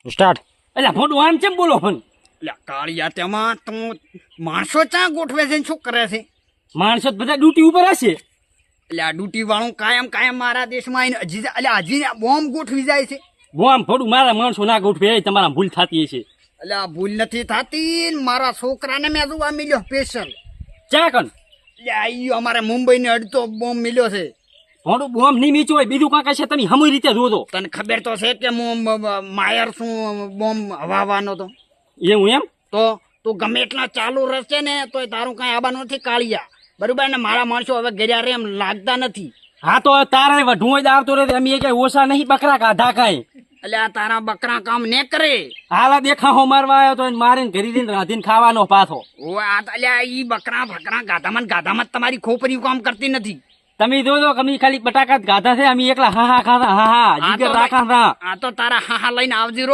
Start. એટલે મોટું આમ કેમ બોલો હન એટલે કાળિયા તેમાં તો માણસો ચા ગોઠવે છે ને શું કરે છે? માણસો તો બધા ડ્યુટી ઉપર હશે. એટલે આ ડ્યુટી વાળું કાયમ મારા દેશમાં આવીને હજી બોમ્બ ગોઠવી જાય છે. હું આમ થોડું મારા માણસો ના ગોઠવે એ તમારા ભૂલ થતી હશે. એટલે આ ભૂલ નથી થતી ને મારા છોકરાને મેં જોવા મળ્યો સ્પેશિયલ. ચા કન એટલે આ અમારે મુંબઈને અડધો બોમ્બ મળ્યો છે. થોડું બોમ્બ નહીં મીચ્યું હોય બીજું કાંઈ છે તમે હમુય રીતે જોજો. તને ખબર તો છે કે હું માયર શું બોમ્બ હવાનો તો એવું એમ તો તું ગમે એટલા ચાલુ રહેશે ને તોય તારું કાંઈ આવવાનું નથી કાળિયા. બરોબર ને? મારા માણસો હવે ગર્યા રે એમ લાગતા નથી. હા તો તારે ઢુંય આવતો રહે અમે કઈ ઓછા નહીં બકરા કાઢા કાંઈ. એટલે આ તારા બકરા કામ ને કરે. હાલા દેખાવો મારવા આવ્યો તો મારીને ઘરી દઈને રાંધીને ખાવાનો પાછો. ઓ આ અલ્યા ઈ બકરા ગાધામાં તમારી ખોપરી કામ કરતી નથી. તમે જોજો અમે ખાલી બટાકા જ ગાધા છે અમે એકલા હા હા ખાધા હા હા જીગર રાખા હતા. આ તો તારા હા લઈને આવજી રો.